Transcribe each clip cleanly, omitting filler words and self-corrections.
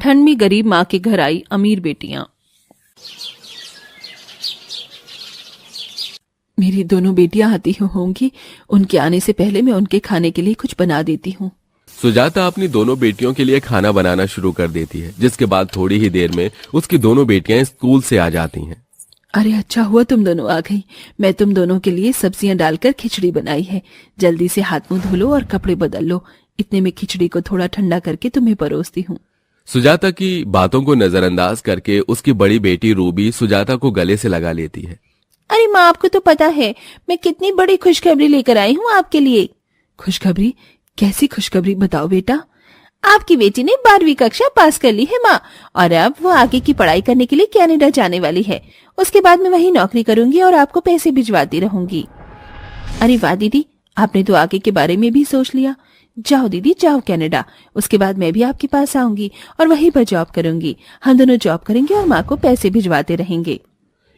ठंड में गरीब माँ के घर आई अमीर बेटियां। मेरी दोनों बेटियां आती होंगी, उनके आने से पहले मैं उनके खाने के लिए कुछ बना देती हूँ। सुजाता अपनी दोनों बेटियों के लिए खाना बनाना शुरू कर देती है, जिसके बाद थोड़ी ही देर में उसकी दोनों बेटियां स्कूल से आ जाती हैं। अरे अच्छा हुआ तुम दोनों आ गई। मैं तुम दोनों के लिए सब्जियां डालकर खिचड़ी बनाई है। जल्दी से हाथ मुंह धो लो और कपड़े बदल लो। इतने में खिचड़ी को थोड़ा ठंडा करके तुम्हें परोसती हूँ। सुजाता की बातों को नजरअंदाज करके उसकी बड़ी बेटी रूबी सुजाता को गले से लगा लेती है। अरे माँ, आपको तो पता है मैं कितनी बड़ी खुशखबरी लेकर आई हूँ आपके लिए। खुशखबरी? कैसी खुशखबरी, बताओ बेटा। आपकी बेटी ने 12वीं कक्षा पास कर ली है माँ, और अब वो आगे की पढ़ाई करने के लिए कनाडा जाने वाली है। उसके बाद मैं वहीं नौकरी करूंगी और आपको पैसे भिजवाती रहूंगी। अरे वाह दीदी, आपने तो आगे के बारे में भी सोच लिया। जाओ दीदी जाओ कनाडा, उसके बाद मैं भी आपके पास आऊंगी और वहीं पर जॉब करूंगी। हम दोनों जॉब करेंगे और माँ को पैसे भिजवाते रहेंगे।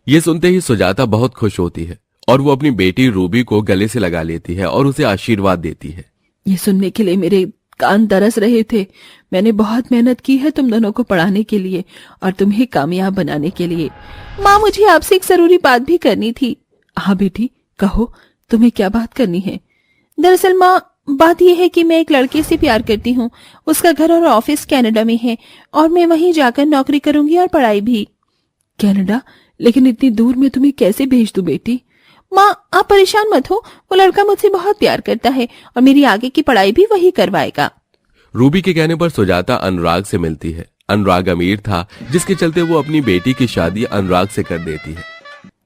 ये सुनते ही सुजाता बहुत खुश होती है और वो अपनी बेटी रूबी को गले से लगा लेती है और उसे आशीर्वाद देती है। ये सुनने के लिए मेरे कान तरस रहे थे। मैंने बहुत मेहनत की है तुम दोनों को पढ़ाने के लिए और तुम्हें कामयाब बनाने के लिए। माँ, मुझे आपसे एक जरूरी बात भी करनी थी। हाँ बेटी, कहो, तुम्हें क्या बात करनी है? दरअसल माँ, बात यह है कि मैं एक लड़के से प्यार करती हूँ। उसका घर और ऑफिस कनाडा में है और मैं वहीं जाकर नौकरी करूंगी और पढ़ाई भी। कनाडा? लेकिन इतनी दूर में तुम्हें कैसे भेज दूं बेटी? माँ, आप परेशान मत हो, वो लड़का मुझसे बहुत प्यार करता है और मेरी आगे की पढ़ाई भी वही करवाएगा। रूबी के कहने पर सुजाता अनुराग से मिलती है। अनुराग अमीर था, जिसके चलते वो अपनी बेटी की शादी अनुराग से कर देती है।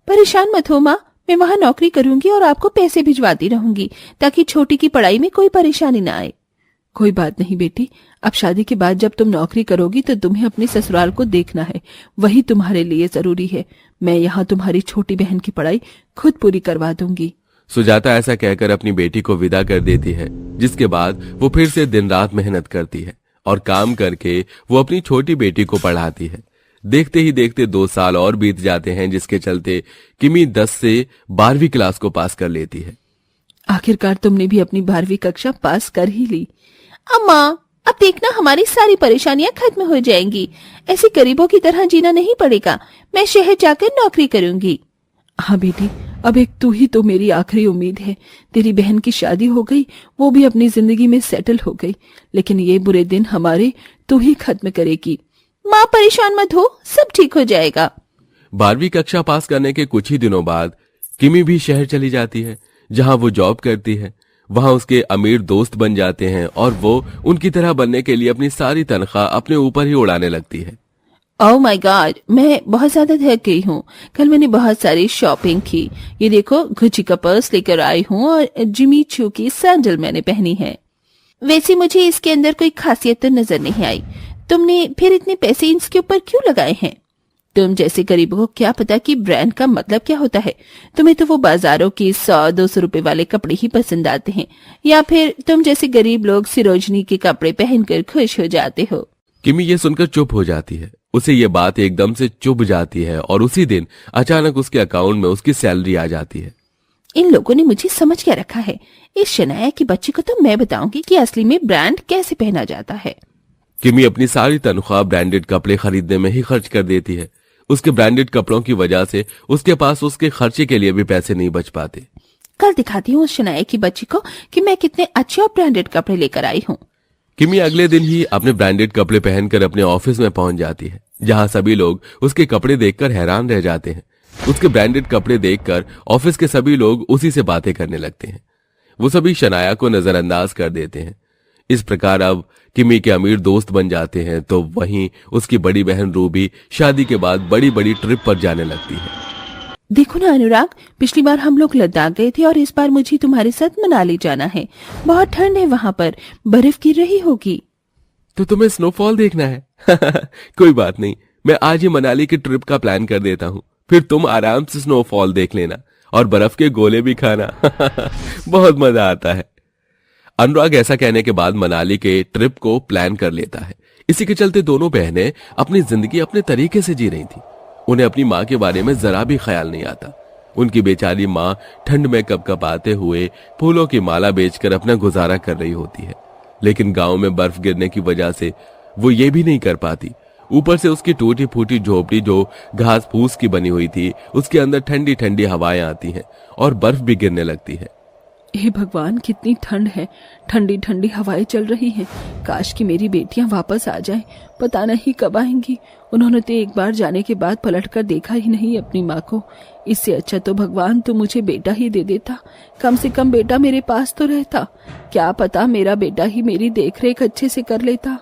परेशान मत हो माँ, मैं वहाँ नौकरी करूंगी और आपको पैसे भिजवाती रहूंगी ताकि छोटी की पढ़ाई में कोई परेशानी ना आए। कोई बात नहीं बेटी, अब शादी के बाद जब तुम नौकरी करोगी तो तुम्हें अपने ससुराल को देखना है, वही तुम्हारे लिए जरूरी है। मैं यहाँ तुम्हारी छोटी बहन की पढ़ाई खुद पूरी करवा दूंगी। सुजाता ऐसा कहकर अपनी बेटी को विदा कर देती है, जिसके बाद वो फिर से दिन रात मेहनत करती है और काम करके वो अपनी छोटी बेटी को पढ़ाती है। देखते ही देखते 2 साल और बीत जाते हैं, जिसके चलते किमी 10 से 12वीं क्लास को पास कर लेती है। आखिरकार तुमने भी अपनी 12वीं कक्षा पास कर ही ली। अम्मा, अब देखना हमारी सारी परेशानियां खत्म हो जाएंगी। ऐसे गरीबों की तरह जीना नहीं पड़ेगा। मैं शहर जाकर नौकरी करूंगी। हाँ बेटी, अब एक तू ही तो मेरी आखिरी उम्मीद है। तेरी बहन की शादी हो गई, वो भी अपनी जिंदगी में सेटल हो गई, लेकिन ये बुरे दिन हमारे तू ही खत्म करेगी। माँ, परेशान मत हो, सब ठीक हो जाएगा। 12वीं कक्षा पास करने के कुछ ही दिनों बाद किमी भी शहर चली जाती है, जहां वो जॉब करती है। वहां उसके अमीर दोस्त बन जाते हैं और वो उनकी तरह बनने के लिए अपनी सारी तनख्वाह अपने ऊपर ही उड़ाने लगती है। ओह माय गॉड, मैं बहुत ज्यादा थक गई हूँ। कल मैंने बहुत सारी शॉपिंग की। ये देखो, गुच्ची का पर्स लेकर आई हूँ और जिमी चू की सैंडल मैंने पहनी है। वैसे मुझे इसके अंदर कोई खासियत तो नजर नहीं आई। तुमने फिर इतने पैसे इसके ऊपर क्यों लगाए हैं? तुम जैसे गरीबों को क्या पता कि ब्रांड का मतलब क्या होता है। तुम्हें तो वो बाजारों की 100-200 रुपए वाले कपड़े ही पसंद आते हैं, या फिर तुम जैसे गरीब लोग सिरोजनी के कपड़े पहनकर खुश हो जाते हो। किमी ये सुनकर चुप हो जाती है। उसे ये बात एकदम से चुभ जाती है और उसी दिन अचानक उसके अकाउंट में उसकी सैलरी आ जाती है। इन लोगों ने मुझे समझ क्या रखा है। इस शनाया की बच्ची को तो मैं बताऊंगी कि असली में ब्रांड कैसे पहना जाता है। किमी अपनी सारी तनख्वाह ब्रांडेड कपड़े खरीदने में ही खर्च कर देती है। उसके ब्रांडेड कपड़ों की वजह से उसके पास उसके खर्चे के लिए भी पैसे नहीं बच पाते। कल दिखाती हूँ उस शनाया की बच्ची को कि मैं कितने अच्छे और ब्रांडेड कपड़े लेकर आई हूँ। किमी अगले दिन ही अपने ब्रांडेड कपड़े पहनकर अपने ऑफिस में पहुंच जाती है, जहां सभी लोग उसके कपड़े देखकर हैरान रह जाते हैं। उसके ब्रांडेड कपड़े देखकर ऑफिस के सभी लोग उसी से बातें करने लगते हैं। वो सभी शनाया को नजरअंदाज कर देते हैं। इस प्रकार अब किमी के अमीर दोस्त बन जाते हैं, तो वहीं उसकी बड़ी बहन रूबी शादी के बाद बड़ी बड़ी ट्रिप पर जाने लगती है। देखो ना अनुराग, पिछली बार हम लोग लद्दाख गए थे और इस बार मुझे तुम्हारे साथ मनाली जाना है। बहुत ठंड है वहाँ पर, बर्फ गिर रही होगी। तो तुम्हें स्नोफॉल देखना है? कोई बात नहीं, मैं आज ही मनाली की ट्रिप का प्लान कर देता हूँ, फिर तुम आराम से स्नोफॉल देख लेना और बर्फ के गोले भी खाना। बहुत मजा आता है। अनुराग ऐसा कहने के बाद मनाली के ट्रिप को प्लान कर लेता है। इसी के चलते दोनों बहनें अपनी जिंदगी अपने तरीके से जी रही थी। उन्हें अपनी माँ के बारे में जरा भी ख्याल नहीं आता। उनकी बेचारी माँ ठंड में कपकपाते हुए फूलों की माला बेचकर अपना गुजारा कर रही होती है, लेकिन गांव में बर्फ गिरने की वजह से वो ये भी नहीं कर पाती। ऊपर से उसकी टूटी फूटी झोपड़ी जो घास फूस की बनी हुई थी, उसके अंदर ठंडी ठंडी हवाएं आती हैं और बर्फ भी गिरने लगती है। हे भगवान, कितनी ठंड है, ठंडी ठंडी हवाएं चल रही हैं। काश कि मेरी बेटियां वापस आ जाएं, पता नहीं कब आएंगी। उन्होंने तो एक बार जाने के बाद पलटकर देखा ही नहीं अपनी माँ को। इससे अच्छा तो भगवान तू मुझे बेटा ही दे देता, कम से कम बेटा मेरे पास तो रहता। क्या पता मेरा बेटा ही मेरी देखरेख अच्छे से कर लेता।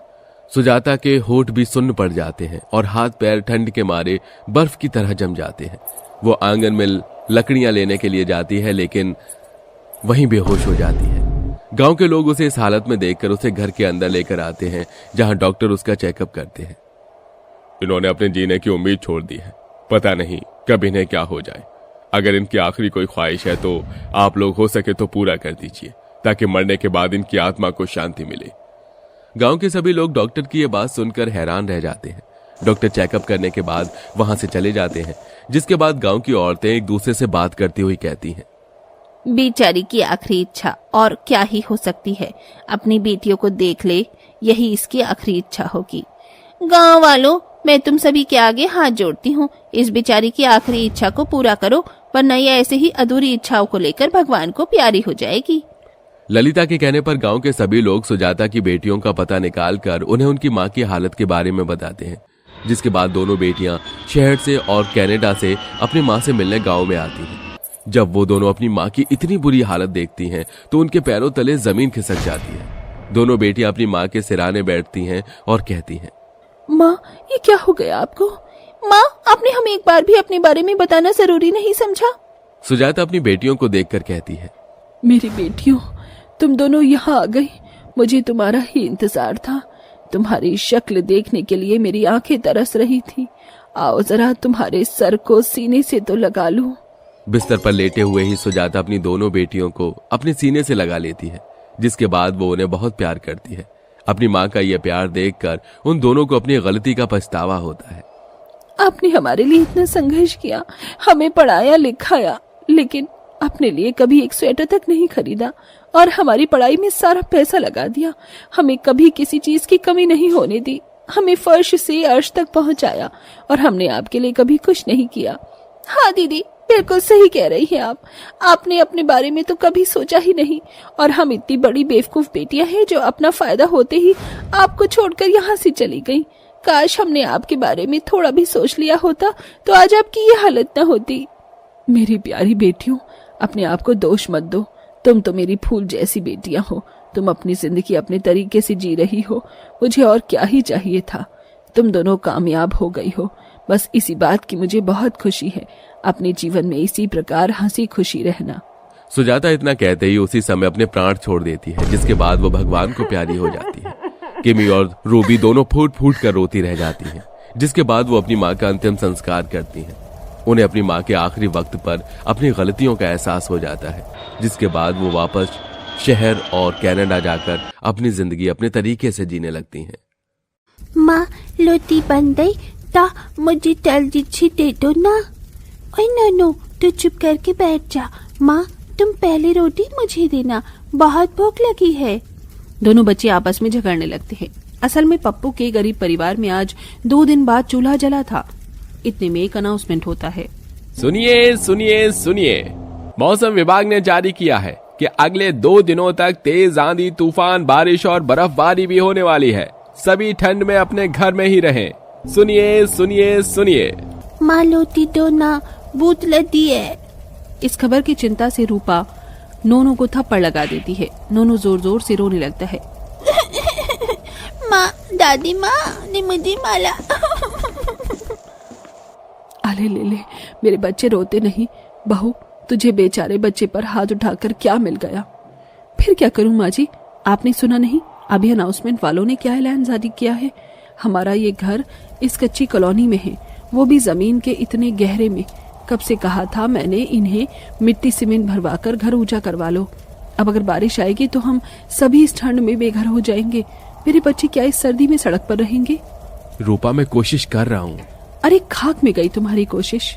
सुजाता के होठ भी सुन्न पड़ जाते हैं और हाथ पैर ठंड के मारे बर्फ की तरह जम जाते हैं। वो आंगन में लकड़ियां लेने के लिए जाती है, लेकिन वहीं बेहोश हो जाती है। गांव के लोग उसे इस हालत में देखकर उसे घर के अंदर लेकर आते हैं, जहां डॉक्टर उसका चेकअप करते हैं। इन्होंने अपने जीने की उम्मीद छोड़ दी है, पता नहीं कब इन्हें क्या हो जाए। अगर इनकी आखिरी कोई ख्वाहिश है तो आप लोग हो सके तो पूरा कर दीजिए, ताकि मरने के बाद इनकी आत्मा को शांति मिले। गांव के सभी लोग डॉक्टर की यह बात सुनकर हैरान रह जाते हैं। डॉक्टर चेकअप करने के बाद वहां से चले जाते हैं, जिसके बाद गांव की औरतें एक दूसरे से बात करती हुई कहती हैं, बेचारी की आखिरी इच्छा और क्या ही हो सकती है। अपनी बेटियों को देख ले, यही इसकी आखिरी इच्छा होगी। गांव वालों, मैं तुम सभी के आगे हाथ जोड़ती हूँ, इस बेचारी की आखिरी इच्छा को पूरा करो, वरना ये ऐसे ही अधूरी इच्छाओं को लेकर भगवान को प्यारी हो जाएगी। ललिता के कहने पर गांव के सभी लोग सुजाता की बेटियों का पता निकालकर उन्हें उनकी मां की हालत के बारे में बताते हैं, जिसके बाद दोनों बेटियां शहर से और कनाडा से अपनी मां से मिलने गांव में आती हैं। जब वो दोनों अपनी मां की इतनी बुरी हालत देखती हैं तो उनके पैरों तले जमीन खिसक जाती है। दोनों बेटियां अपनी मां के सिराने बैठती हैं और कहती हैं, माँ, ये क्या हो गया आपको? माँ, आपने हमें एक बार भी अपने बारे में बताना जरूरी नहीं समझा? सुजाता अपनी बेटियों को देखकर कहती है, मेरी बेटियों, तुम दोनों यहाँ आ गई। मुझे तुम्हारा ही इंतजार था। तुम्हारी शक्ल देखने के लिए मेरी आंखें तरस रही थी। आओ जरा तुम्हारे सर को सीने से तो लगा लूं। बिस्तर पर लेटे हुए ही सुजाता अपनी दोनों बेटियों को अपने सीने से लगा लेती है, जिसके बाद वो उन्हें बहुत प्यार करती है। अपनी माँ का यह प्यार देखकर उन दोनों को अपनी गलती का पछतावा होता है। आपने हमारे लिए इतना संघर्ष किया, हमें पढ़ाया लिखाया, लेकिन अपने लिए कभी एक स्वेटर तक नहीं खरीदा और हमारी पढ़ाई में सारा पैसा लगा दिया। हमें कभी किसी चीज की कमी नहीं होने दी। हमें फर्श से अर्श तक पहुंचाया और हमने आपके लिए कभी कुछ नहीं किया। हाँ दीदी, बिल्कुल सही कह रही हैं आप। आपने अपने बारे में तो कभी सोचा ही नहीं, और हम इतनी बड़ी बेवकूफ बेटियां हैं जो अपना फायदा होते ही आपको छोड़कर यहाँ से चली गईं। काश हमने आपके बारे में थोड़ा भी सोच लिया होता तो आज आपकी ये हालत न होती। मेरी प्यारी बेटियों, अपने आप को दोष मत दो। तुम तो मेरी फूल जैसी बेटियां हो। तुम अपनी जिंदगी अपने तरीके से जी रही हो। मुझे और क्या ही चाहिए था। तुम दोनों कामयाब हो गई हो, बस इसी बात की मुझे बहुत खुशी है। अपने जीवन में इसी प्रकार हंसी खुशी रहना। सुजाता इतना कहते ही उसी समय अपने प्राण छोड़ देती है, जिसके बाद वो भगवान को प्यारी हो जाती है। किमी और रूबी दोनों फूट फूट कर रोती रह जाती हैं, जिसके बाद वो अपनी माँ का अंतिम संस्कार करती हैं। उन्हें अपनी माँ के आखिरी वक्त पर अपनी गलतियों का एहसास हो जाता है, जिसके बाद वो वापस शहर और कनाडा जाकर अपनी जिंदगी अपने तरीके से जीने लगती हैं। माँ, रोटी बन गई तो मुझे जल्दी दे दो ना। ओए नानो, तू चुप करके बैठ जा। माँ, तुम पहले रोटी मुझे देना, बहुत भूख लगी है। दोनों बच्चे आपस में झगड़ने लगते हैं। असल में पप्पू के गरीब परिवार में आज 2 दिन बाद चूल्हा जला था। इतने में एक अनाउंसमेंट होता है। सुनिए सुनिए सुनिए, मौसम विभाग ने जारी किया है कि अगले 2 दिनों तक तेज आंधी, तूफान, बारिश और बर्फबारी भी होने वाली है। सभी ठंड में अपने घर में ही रहें। सुनिए सुनिए सुनिए। माँ, रोटी दो ना, भूख लगी है। इस खबर की चिंता से रूपा नोनू को थप्पड़ लगा देती है। नोनू जोर जोर से रोने लगता है। माँ, दादी माँ ने मुझे मारा। अले ले ले, मेरे बच्चे रोते नहीं। बहू, तुझे बेचारे बच्चे पर हाथ उठाकर क्या मिल गया? फिर क्या करूं माँ जी? आपने सुना नहीं, अभी अनाउंसमेंट वालों ने क्या ऐलान जारी किया है? हमारा ये घर इस कच्ची कॉलोनी में है, वो भी जमीन के इतने गहरे में। कब से कहा था मैंने इन्हें मिट्टी सीमेंट भरवाकर घर ऊंचा करवा लो। अब अगर बारिश आएगी तो हम सभी इस ठंड में बेघर हो जाएंगे। मेरे बच्चे क्या इस सर्दी में सड़क पर रहेंगे? रूपा, मैं कोशिश कर रहा हूँ। अरे खाक में गई तुम्हारी कोशिश।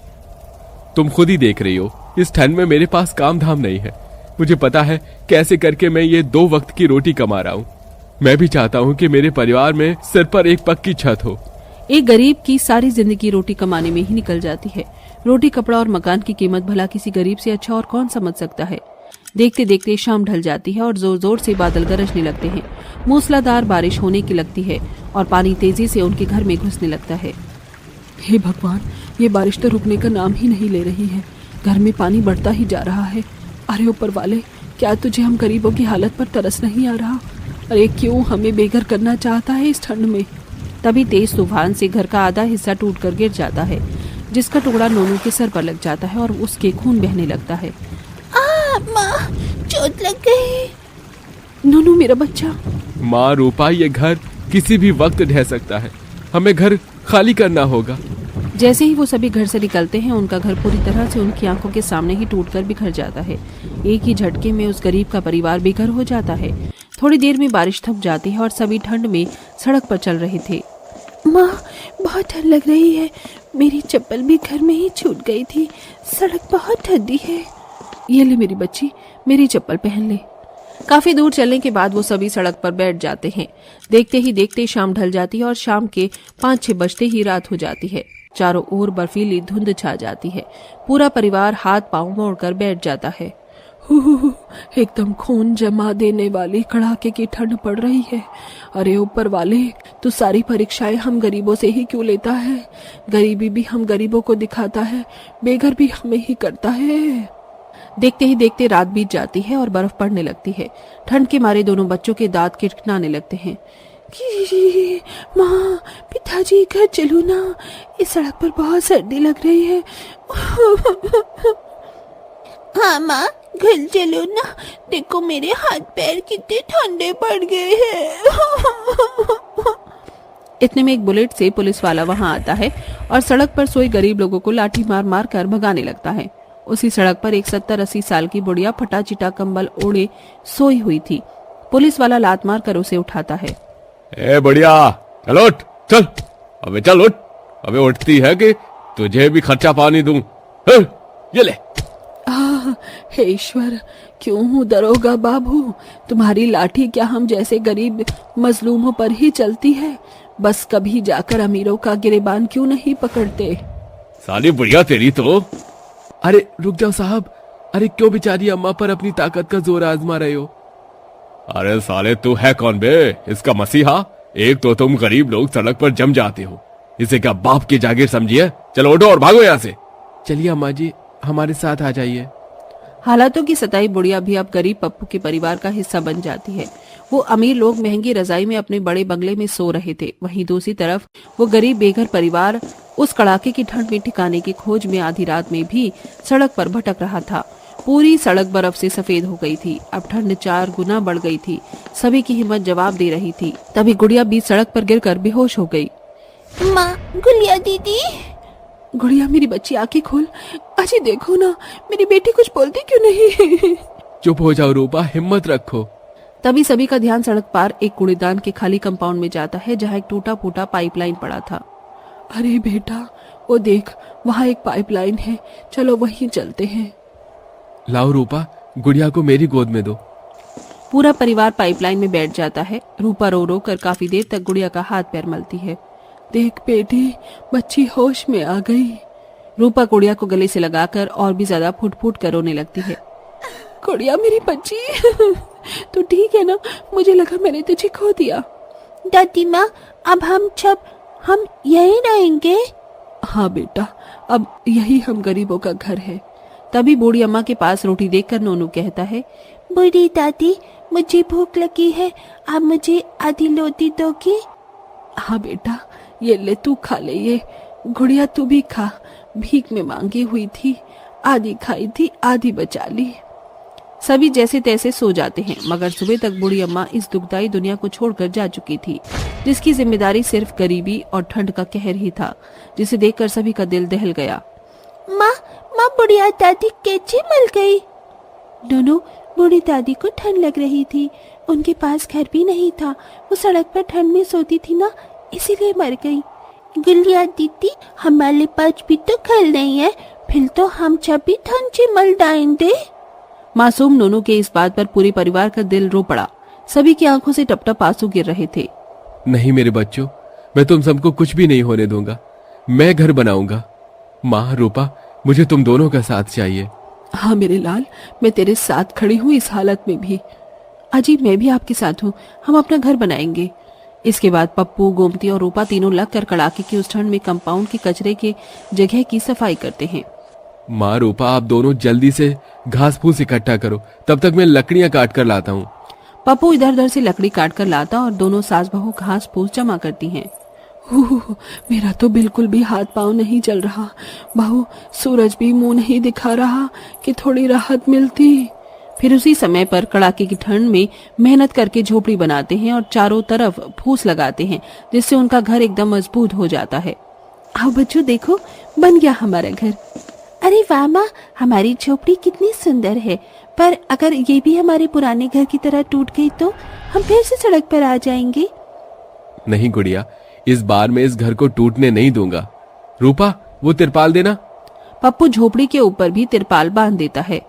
तुम खुद ही देख रही हो, इस ठंड में मेरे पास काम धाम नहीं है। मुझे पता है कैसे करके मैं ये 2 वक्त की रोटी कमा रहा हूँ। मैं भी चाहता हूँ कि मेरे परिवार में सिर पर एक पक्की छत हो। एक गरीब की सारी जिंदगी रोटी कमाने में ही निकल जाती है। रोटी, कपड़ा और मकान की कीमत भला किसी गरीब से अच्छा और कौन समझ सकता है। देखते देखते शाम ढल जाती है और जोर जोर से बादल गरजने लगते हैं। मूसलाधार बारिश होने की लगती है और पानी तेजी से उनके घर में घुसने लगता है। हे भगवान, ये बारिश तो रुकने का नाम ही नहीं ले रही है। घर में पानी बढ़ता ही जा रहा है। अरे ऊपर वाले, क्या तुझे हम गरीबों की हालत पर तरस नहीं आ रहा? अरे क्यों हमें बेघर करना चाहता है इस ठंड में? तभी तेज तूफान से घर का आधा हिस्सा टूटकर गिर जाता है, जिसका टुकड़ा नोनू के सर पर लग जाता है और उसके खून बहने लगता है। माँ, चोट लग गई। नोनू मेरा बच्चा। माँ रूपा, ये घर किसी भी वक्त ढह सकता है। हमें घर खाली करना होगा। जैसे ही वो सभी घर से निकलते हैं, उनका घर पूरी तरह से उनकी आंखों के सामने ही टूटकर बिखर जाता है। एक ही झटके में उस गरीब का परिवार बेघर हो जाता है। थोड़ी देर में बारिश थम जाती है और सभी ठंड में सड़क पर चल रहे थे। माँ, बहुत ठंड लग रही है। मेरी चप्पल भी घर में ही छूट गई थी। सड़क बहुत ठंडी है। ये ले मेरी बच्ची, मेरी चप्पल पहन ले। काफी दूर चलने के बाद वो सभी सड़क पर बैठ जाते हैं। देखते ही देखते शाम ढल जाती है और शाम के 5-6 बजते ही रात हो जाती है। चारों ओर बर्फीली धुंध छा जाती है। पूरा परिवार हाथ पांव मोड़कर बैठ जाता है। एकदम खून जमा देने वाली कड़ाके की ठंड पड़ रही है। अरे ऊपर वाले, तू सारी परीक्षाएं हम गरीबों से ही क्यों लेता है? गरीबी भी हम गरीबों को दिखाता है, बेघर भी हमें ही करता है। देखते ही देखते रात बीत जाती है और बर्फ पड़ने लगती है। ठंड के मारे दोनों बच्चों के दांत किटकिटाने लगते हैं। माँ, पिताजी घर चलो ना, इस सड़क पर बहुत सर्दी लग रही है। हाँ माँ, घर चलो ना। देखो मेरे हाथ पैर कितने ठंडे पड़ गए हैं। इतने में एक बुलेट से पुलिस वाला वहां आता है और सड़क पर सोए गरीब लोगों को लाठी मार मार कर भगाने लगता है। उसी सड़क पर एक 70-80 साल की बुढ़िया फटा चिटा कंबल ओढ़े सोई हुई थी। पुलिस वाला लात मार कर उसे उठाता है। ए बढ़िया, चल उठ, चल, अबे चल उठ। अबे उठती है कि तुझे भी खर्चा पानी दूं? ये ले। हे ईश्वर, क्यों हूँ दरोगा बाबू? तुम्हारी लाठी क्या हम जैसे गरीब मजलूमों पर ही चलती है? बस कभी जाकर अमीरों का गिरेबान क्यों नहीं पकड़ते? साली बुढ़िया तेरी तो। अरे रुक जाओ साहब, अरे क्यों बेचारी अम्मा पर अपनी ताकत का जोर आजमा रहे हो? अरे साले, तू है कौन बे? इसका मसीहा? एक तो तुम गरीब लोग सड़क पर जम जाते हो, इसे क्या बाप की जागीर समझिए? चलो उठो और भागो यहाँ से। चलिए अम्मा जी, हमारे साथ आ जाइए। हालातों की सताई बुढ़िया भी अब गरीब पप्पू के परिवार का हिस्सा बन जाती है। वो अमीर लोग महंगी रजाई में अपने बड़े बंगले में सो रहे थे। वहीं दूसरी तरफ वो गरीब बेघर परिवार उस कड़ाके की ठंड में ठिकाने की खोज में आधी रात में भी सड़क पर भटक रहा था। पूरी सड़क बर्फ से सफेद हो गई थी। अब ठंड 4 गुना बढ़ गई थी। सभी की हिम्मत जवाब दे रही थी। तभी गुड़िया बीच सड़क पर गिरकर बेहोश हो गई। माँ, गुड़िया दीदी। गुड़िया मेरी बच्ची, आंखें खोल। अजी देखो ना, मेरी बेटी कुछ बोलती क्यों नहीं? चुप हो जाओ रूपा, हिम्मत रखो। तभी सभी का ध्यान सड़क पार एक कूड़ेदान के खाली कंपाउंड में जाता है, जहाँ एक टूटा फूटा पाइपलाइन पड़ा था। अरे बेटा, वो देख, वहाँ एक पाइपलाइन है, चलो वहीं चलते हैं। लाओ रूपा, गुड़िया को मेरी गोद में दो। पूरा परिवार पाइपलाइन में बैठ जाता है। रूपा रो रो कर काफी देर तक गुड़िया का हाथ पैर मलती है। देख बेटी, बच्ची होश में आ गई। रूपा गुड़िया को गले से लगाकर और भी ज्यादा फुट फुट कर रोने लगती है। गुड़िया मेरी बच्ची, तू ठीक है ना? मुझे लगा मैंने तुझे खो दिया। दादी माँ, अब हम यहीं रहेंगे? हाँ बेटा, अब यही हम गरीबों का घर है। तभी बूढ़ी अम्मा के पास रोटी देखकर नोनू कहता है, बूढ़ी दादी, मुझे भूख लगी है, आप मुझे आधी रोटी दोगी? हाँ बेटा, ये ले, तू खा ले ये। गुड़िया तू भी खा, भीख में मांगी हुई थी, आधी खाई थी, आधी बचा ली। सभी जैसे तैसे सो जाते हैं, मगर सुबह तक बूढ़ी अम्मा इस दुखदाई दुनिया को छोड़कर जा चुकी थी, जिसकी जिम्मेदारी सिर्फ गरीबी और ठंड का कहर ही था, जिसे देखकर सभी का दिल दहल गया। माँ, बुढ़िया दादी कैसे मर गई? दोनों, बूढ़ी दादी को ठंड लग रही थी, उनके पास घर भी नहीं था, वो सड़क पर ठंड में सोती थी ना, इसीलिए मर गई। गुड़िया दीदी, हमारे पास भी तो घर नहीं है, फिर तो हम जब भी ठंड से मर जाएंगे। मासूम नोनू के इस बात पर पूरे परिवार का दिल रो पड़ा। सभी की आंखों से टप-टप आंसू गिर रहे थे। नहीं मेरे बच्चों, मैं तुम सबको कुछ भी नहीं होने दूंगा। मैं घर बनाऊंगा। माँ, रूपा, मुझे तुम दोनों का साथ चाहिए। हाँ मेरे लाल, मैं तेरे साथ खड़ी हूँ इस हालत में भी। अजी, मैं भी आपके साथ हूँ, हम अपना घर बनाएंगे। इसके बाद पप्पू, गोमती और रूपा तीनों लगकर कड़ाके की उस ठंड में कंपाउंड के कचरे के जगह की सफाई करते हैं। माँ, रूपा, आप दोनों जल्दी से घास फूस इकट्ठा करो, तब तक मैं लकड़ियां काट कर लाता हूँ। पप्पू इधर उधर से लकड़ी काट कर लाता और दोनों सास बहू घास फूस जमा करती हैं। मेरा तो बिल्कुल भी हाथ पांव नहीं चल रहा। बहू, सूरज भी मुंह नहीं दिखा रहा कि थोड़ी राहत मिलती। फिर उसी समय पर कड़ाके की ठंड में मेहनत करके झोपड़ी बनाते हैं और चारों तरफ फूस लगाते हैं, जिससे उनका घर एकदम मजबूत हो जाता है। आओ बच्चों, देखो बन गया हमारा घर। अरे वाह माँ, हमारी झोपड़ी कितनी सुंदर है। पर अगर ये भी हमारे पुराने घर की तरह टूट गई तो हम फिर से सड़क पर आ जाएंगे। नहीं गुड़िया, इस बार मैं इस घर को टूटने नहीं दूंगा। रूपा, वो तिरपाल देना। पप्पू झोपड़ी के ऊपर भी तिरपाल बांध देता है।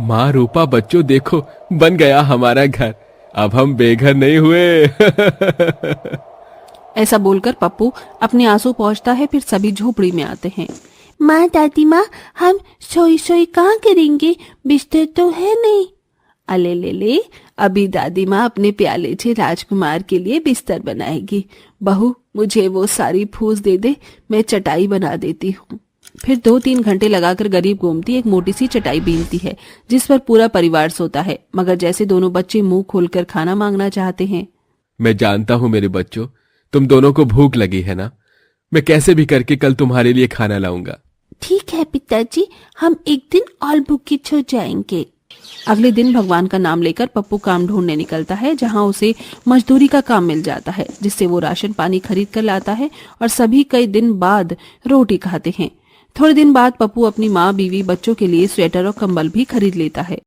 माँ, रूपा, बच्चों देखो, बन गया हमारा घर। अब हम बेघर नहीं हुए। ऐसा बोलकर पप्पू अपने आंसू पोंछता है। फिर सभी झोपड़ी में आते हैं। माँ, दादी माँ, हम सोई सोई कहाँ करेंगे, बिस्तर तो है नहीं। अले ले, अभी दादी माँ अपने प्याले से राजकुमार के लिए बिस्तर बनाएगी। बहू, मुझे वो सारी फूस दे दे, मैं चटाई बना देती हूँ। फिर 2-3 घंटे लगाकर गरीब गोमती एक मोटी सी चटाई बीनती है, जिस पर पूरा परिवार सोता है। मगर जैसे दोनों बच्चे मुंह खोलकर खाना मांगना चाहते हैं। मैं जानता हूँ मेरे बच्चों, तुम दोनों को भूख लगी है ना। मैं कैसे भी करके कल तुम्हारे लिए खाना लाऊंगा। ठीक है पिताजी, हम एक दिन और भूखे हो जाएंगे। अगले दिन भगवान का नाम लेकर पप्पू काम ढूंढने निकलता है, जहां उसे मजदूरी का काम मिल जाता है, जिससे वो राशन पानी खरीद कर लाता है और सभी कई दिन बाद रोटी खाते हैं। थोड़े दिन बाद पप्पू अपनी माँ, बीवी, बच्चों के लिए स्वेटर और कंबल भी खरीद लेता है।